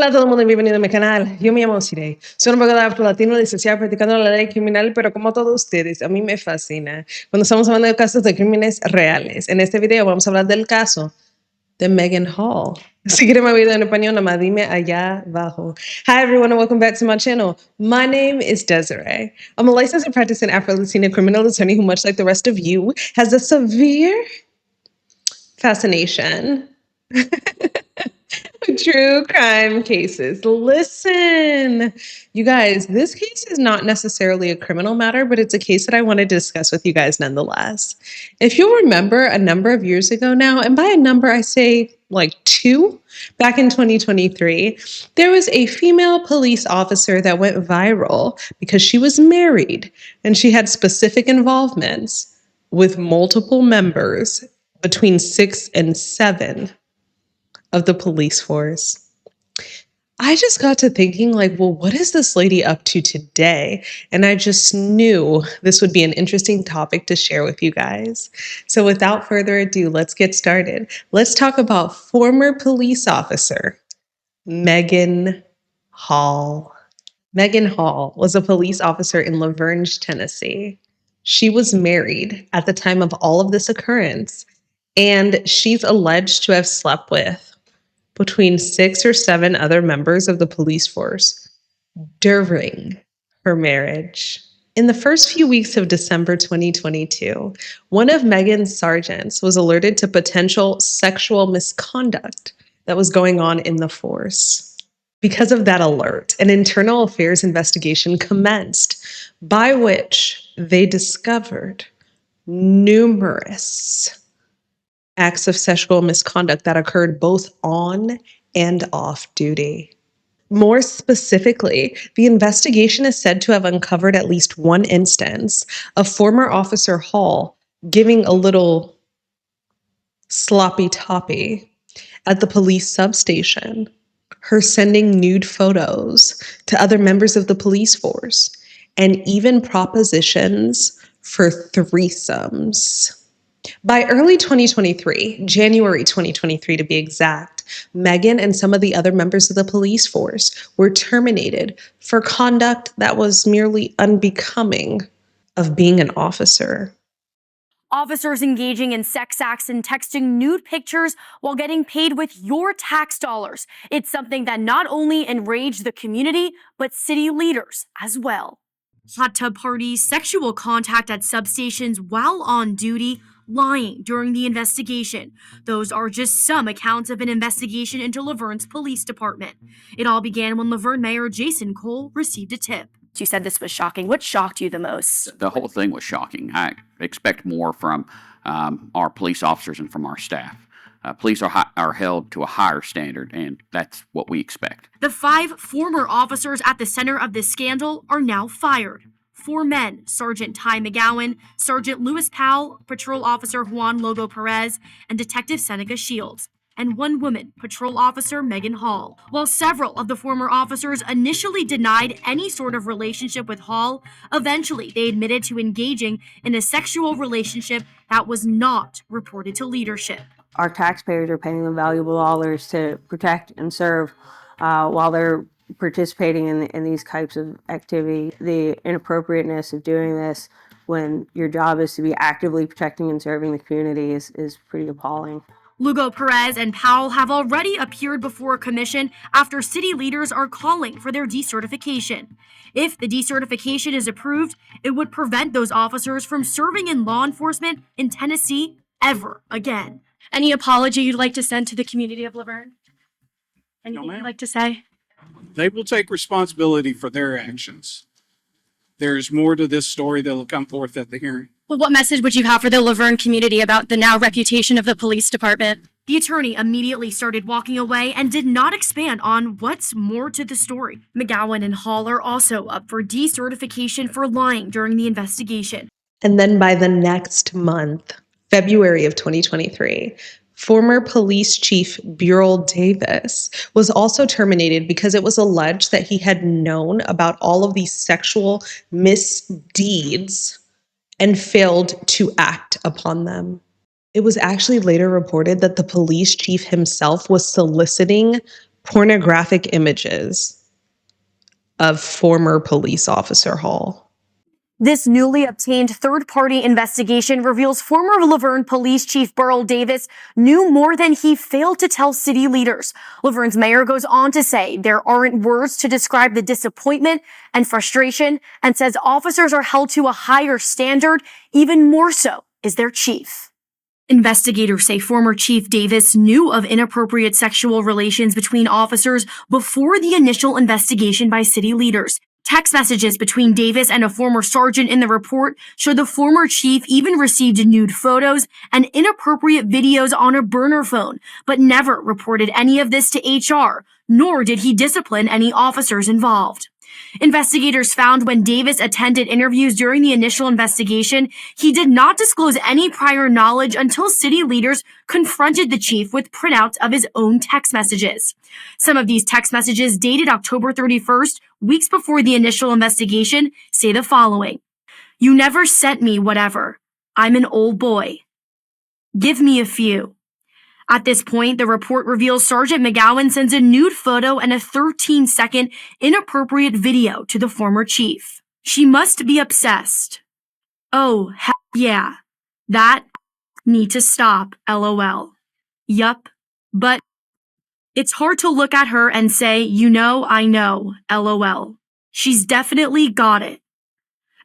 Hola a todo el mundo y bienvenido a mi canal. Yo me llamo Sirey. Soy un abogada afro-latino licenciada practicando la ley criminal, pero como todos ustedes, a mí me fascina cuando estamos hablando de casos de crímenes reales. En este video vamos a hablar del caso de Maegan Hall. Si quieren más video en español, nada más dime allá abajo. Hi everyone and welcome back to my channel. My name is Desiree. I'm a licensed and practicing Afro-Latina criminal attorney who, much like the rest of you, has a severe fascination true crime cases. Listen, you guys, this case is not necessarily a criminal matter, but it's a case that I want to discuss with you guys nonetheless. If you'll remember a number of years ago now, and by a number I say like 2, back in 2023, there was a female police officer that went viral because she was married and she had specific involvements with multiple members between 6 and 7 of the police force. I just got to thinking like, well, what is this lady up to today? And I just knew this would be an interesting topic to share with you guys. So without further ado, let's get started. Let's talk about former police officer Maegan Hall. Maegan Hall was a police officer in Laverne, Tennessee. She was married at the time of all of this occurrence, and she's alleged to have slept with between 6 or 7 other members of the police force during her marriage. In the first few weeks of December 2022, one of Maegan's sergeants was alerted to potential sexual misconduct that was going on in the force. Because of that alert, an internal affairs investigation commenced, by which they discovered numerous acts of sexual misconduct that occurred both on and off duty. More specifically, the investigation is said to have uncovered at least one instance of former Officer Hall giving a little sloppy toppy at the police substation, her sending nude photos to other members of the police force, and even propositions for threesomes. By early 2023, January 2023 to be exact, Maegan and some of the other members of the police force were terminated for conduct that was merely unbecoming of being an officer. Officers engaging in sex acts and texting nude pictures while getting paid with your tax dollars. It's something that not only enraged the community, but city leaders as well. Hot tub parties, sexual contact at substations while on duty, lying during the investigation. Those are just some accounts of an investigation into Laverne's police department. It all began when Laverne Mayor Jason Cole received a tip. You said this was shocking. What shocked you the most? The whole thing was shocking. I expect more from our police officers and from our staff. Police are held to a higher standard, and that's what we expect. The 5 former officers at the center of this scandal are now fired. 4 men, Sergeant Ty McGowan, Sergeant Lewis Powell, Patrol Officer Juan Logo Perez, and Detective Seneca Shields, and 1 woman, Patrol Officer Maegan Hall. While several of the former officers initially denied any sort of relationship with Hall, eventually they admitted to engaging in a sexual relationship that was not reported to leadership. Our taxpayers are paying them valuable dollars to protect and serve while they're participating in these types of activity. The inappropriateness of doing this when your job is to be actively protecting and serving the community is pretty appalling. Lugo Perez and Powell have already appeared before a commission after city leaders are calling for their decertification. If the decertification is approved, it would prevent those officers from serving in law enforcement in Tennessee ever again. Any apology you'd like to send to the community of Laverne? Anything you'd like to say? They will take responsibility for their actions. There's more to this story that will come forth at the hearing. Well, what message would you have for the Laverne community about the now reputation of the police department? The attorney immediately started walking away and did not expand on what's more to the story. McGowan and Hall are also up for decertification for lying during the investigation. And then by the next month, February of 2023, former police chief Burrell Davis was also terminated because it was alleged that he had known about all of these sexual misdeeds and failed to act upon them. It was actually later reported that the police chief himself was soliciting pornographic images of former police officer Hall. This newly obtained third-party investigation reveals former Laverne Police Chief Burl Davis knew more than he failed to tell city leaders. Laverne's mayor goes on to say there aren't words to describe the disappointment and frustration, and says officers are held to a higher standard, even more so is their chief. Investigators say former Chief Davis knew of inappropriate sexual relations between officers before the initial investigation by city leaders. Text messages between Davis and a former sergeant in the report show the former chief even received nude photos and inappropriate videos on a burner phone, but never reported any of this to HR, nor did he discipline any officers involved. Investigators found when Davis attended interviews during the initial investigation, he did not disclose any prior knowledge until city leaders confronted the chief with printouts of his own text messages. Some of these text messages, dated October 31st, weeks before the initial investigation, say the following: "You never sent me whatever. I'm an old boy. Give me a few." At this point, the report reveals Sergeant McGowan sends a nude photo and a 13-second inappropriate video to the former chief. "She must be obsessed. Oh, heck yeah. That need to stop, LOL. Yup, but it's hard to look at her and say, I know, LOL. She's definitely got it."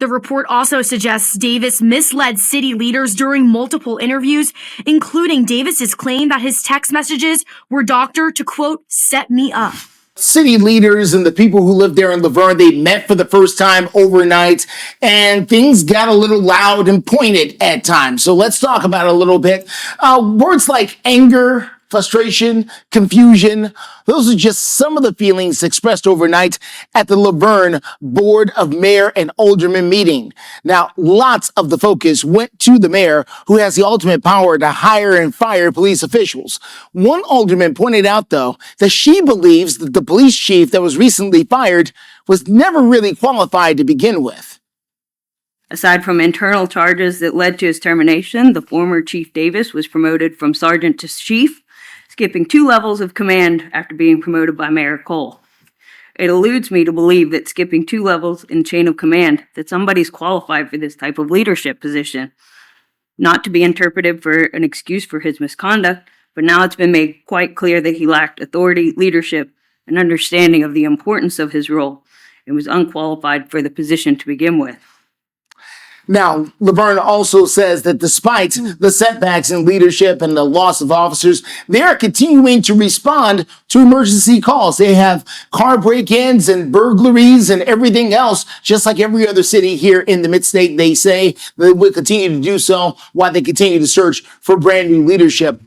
The report also suggests Davis misled city leaders during multiple interviews, including Davis's claim that his text messages were doctored to, quote, "set me up." City leaders and the people who live there in Laverne, they met for the first time overnight, and things got a little loud and pointed at times. So let's talk about it a little bit. Words like anger, frustration, confusion, those are just some of the feelings expressed overnight at the Laverne Board of Mayor and Alderman meeting. Now, lots of the focus went to the mayor, who has the ultimate power to hire and fire police officials. One alderman pointed out, though, that she believes that the police chief that was recently fired was never really qualified to begin with. Aside from internal charges that led to his termination, the former Chief Davis was promoted from sergeant to chief, skipping 2 levels of command after being promoted by Mayor Cole. It eludes me to believe that skipping 2 levels in chain of command, that somebody's qualified for this type of leadership position. Not to be interpreted for an excuse for his misconduct, but now it's been made quite clear that he lacked authority, leadership, and understanding of the importance of his role, and was unqualified for the position to begin with. Now, Laverne also says that despite the setbacks in leadership and the loss of officers, they are continuing to respond to emergency calls. They have car break-ins and burglaries and everything else, just like every other city here in the Mid-State. They say they will continue to do so while they continue to search for brand new leadership.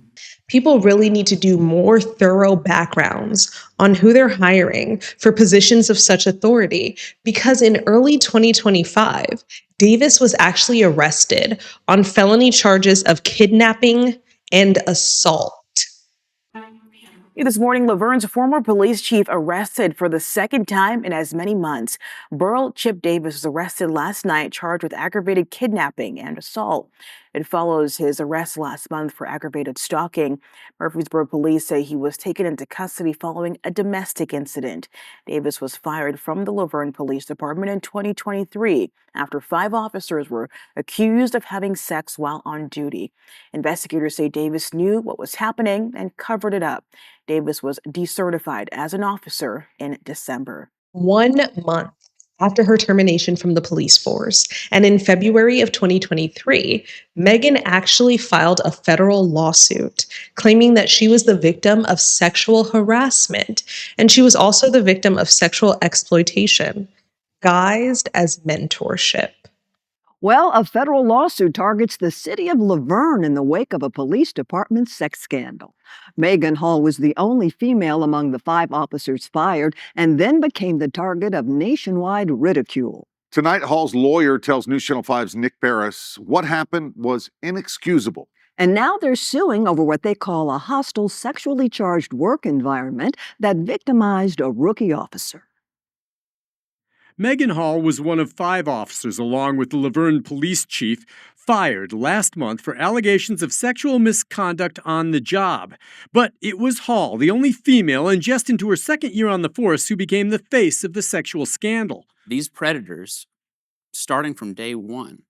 People really need to do more thorough backgrounds on who they're hiring for positions of such authority, because in early 2025, Davis was actually arrested on felony charges of kidnapping and assault. This morning, Laverne's former police chief arrested for the second time in as many months. Burl Chip Davis was arrested last night, charged with aggravated kidnapping and assault. It follows his arrest last month for aggravated stalking. Murfreesboro police say he was taken into custody following a domestic incident. Davis was fired from the Laverne Police Department in 2023 after 5 officers were accused of having sex while on duty. Investigators say Davis knew what was happening and covered it up. Davis was decertified as an officer in December. 1 month after her termination from the police force, and in February of 2023, Maegan actually filed a federal lawsuit claiming that she was the victim of sexual harassment, and she was also the victim of sexual exploitation, guised as mentorship. Well, a federal lawsuit targets the city of Laverne in the wake of a police department sex scandal. Maegan Hall was the only female among the 5 officers fired and then became the target of nationwide ridicule. Tonight, Hall's lawyer tells News Channel 5's Nick Barris what happened was inexcusable. And now they're suing over what they call a hostile, sexually charged work environment that victimized a rookie officer. Maegan Hall was one of 5 officers, along with the Laverne police chief, fired last month for allegations of sexual misconduct on the job. But it was Hall, the only female and just into her second year on the force, who became the face of the sexual scandal. These predators, starting from day one,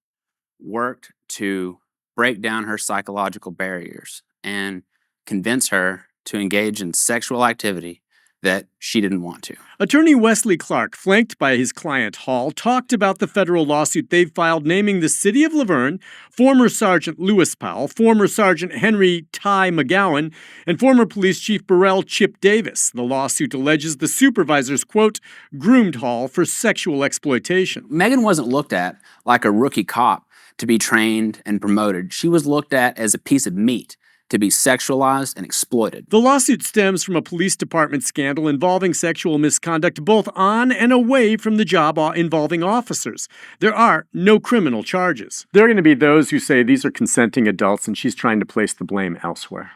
worked to break down her psychological barriers and convince her to engage in sexual activity that she didn't want to. Attorney Wesley Clark, flanked by his client Hall, talked about the federal lawsuit they've filed naming the city of Laverne, former Sergeant Lewis Powell, former Sergeant Henry Ty McGowan, and former Police Chief Burrell Chip Davis. The lawsuit alleges the supervisors, quote, groomed Hall for sexual exploitation. Maegan wasn't looked at like a rookie cop to be trained and promoted. She was looked at as a piece of meat to be sexualized and exploited. The lawsuit stems from a police department scandal involving sexual misconduct both on and away from the job involving officers. There are no criminal charges. There are going to be those who say these are consenting adults and she's trying to place the blame elsewhere.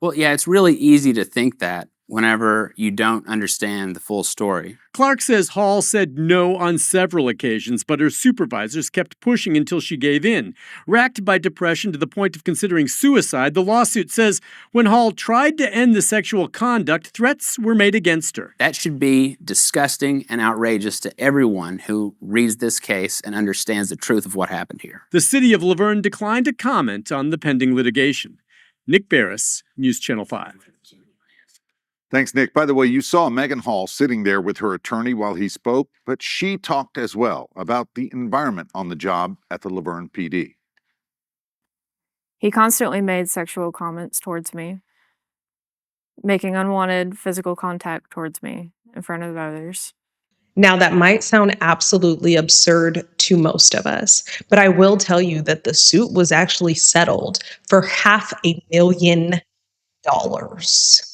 Well, yeah, it's really easy to think that whenever you don't understand the full story. Clark says Hall said no on several occasions, but her supervisors kept pushing until she gave in. Racked by depression to the point of considering suicide, the lawsuit says when Hall tried to end the sexual conduct, threats were made against her. That should be disgusting and outrageous to everyone who reads this case and understands the truth of what happened here. The city of Laverne declined to comment on the pending litigation. Nick Barris, News Channel 5. Thanks, Nick. By the way, you saw Maegan Hall sitting there with her attorney while he spoke, but she talked as well about the environment on the job at the Laverne PD. He constantly made sexual comments towards me, making unwanted physical contact towards me in front of others. Now, that might sound absolutely absurd to most of us, but I will tell you that the suit was actually settled for $500,000.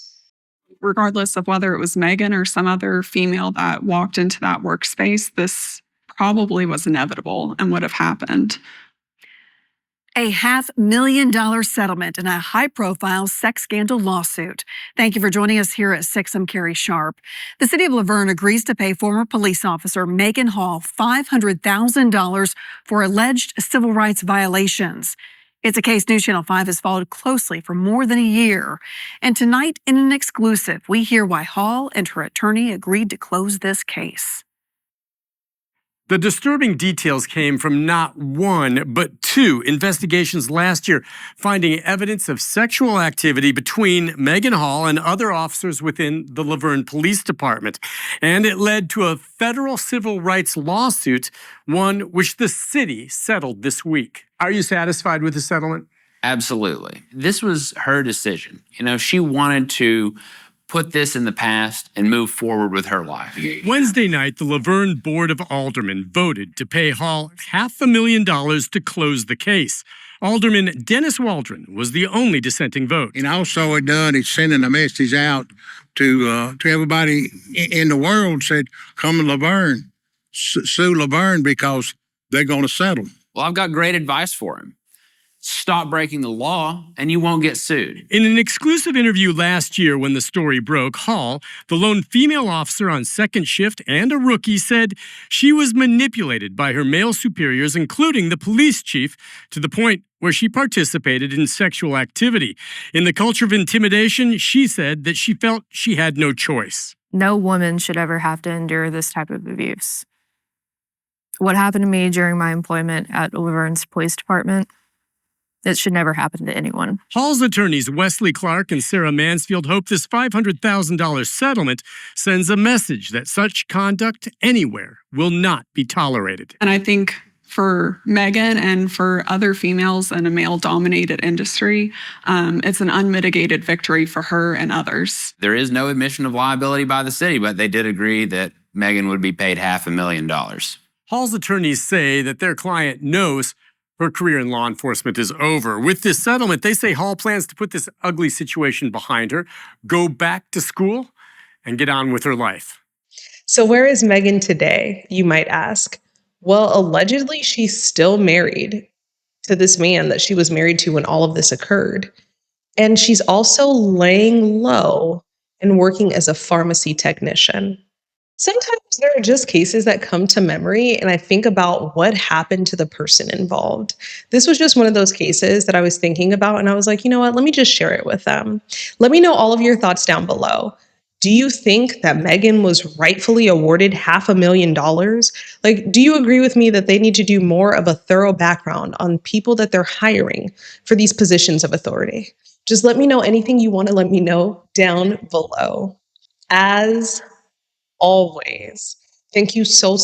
Regardless of whether it was Maegan or some other female that walked into that workspace, this probably was inevitable and would have happened. A $500,000 settlement in a high-profile sex scandal lawsuit. Thank you for joining us here at 6. I'm Carrie Sharp. The city of Laverne agrees to pay former police officer Maegan Hall $500,000 for alleged civil rights violations. It's a case News Channel 5 has followed closely for more than a year. And tonight, in an exclusive, we hear why Hall and her attorney agreed to close this case. The disturbing details came from not one, but 2 investigations last year, finding evidence of sexual activity between Maegan Hall and other officers within the Laverne Police Department. And it led to a federal civil rights lawsuit, one which the city settled this week. Are you satisfied with the settlement? Absolutely. This was her decision. You know, she wanted to put this in the past and move forward with her life. Wednesday night, the Laverne Board of Aldermen voted to pay Hall $500,000 to close the case. Alderman Dennis Waldron was the only dissenting vote. And also it done is sending a message out to everybody in the world, said, come to Laverne, sue Laverne because they're going to settle. Well, I've got great advice for him. Stop breaking the law and you won't get sued. In an exclusive interview last year when the story broke, Hall, the lone female officer on second shift and a rookie, said she was manipulated by her male superiors, including the police chief, to the point where she participated in sexual activity. In the culture of intimidation, she said that she felt she had no choice. No woman should ever have to endure this type of abuse. What happened to me during my employment at Laverne's police department, it should never happen to anyone. Hall's attorneys Wesley Clark and Sarah Mansfield hope this $500,000 settlement sends a message that such conduct anywhere will not be tolerated. And I think for Maegan and for other females in a male-dominated industry, it's an unmitigated victory for her and others. There is no admission of liability by the city, but they did agree that Maegan would be paid $500,000. Hall's attorneys say that their client knows her career in law enforcement is over. With this settlement, they say Hall plans to put this ugly situation behind her, go back to school, and get on with her life. So where is Maegan today, you might ask? Well, allegedly, she's still married to this man that she was married to when all of this occurred. And she's also laying low and working as a pharmacy technician. Sometimes There are just cases that come to memory, and I think about what happened to the person involved. This was just one of those cases that I was thinking about, and I was like, you know what? Let me just share it with them. Let me know all of your thoughts down below. Do you think that Maegan was rightfully awarded $500,000? Like, do you agree with me that they need to do more of a thorough background on people that they're hiring for these positions of authority? Just let me know anything you want to let me know down below. As always, thank you so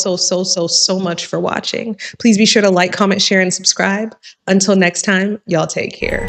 much for watching. Please be sure to like, comment, share, and subscribe. Until next time, y'all take care.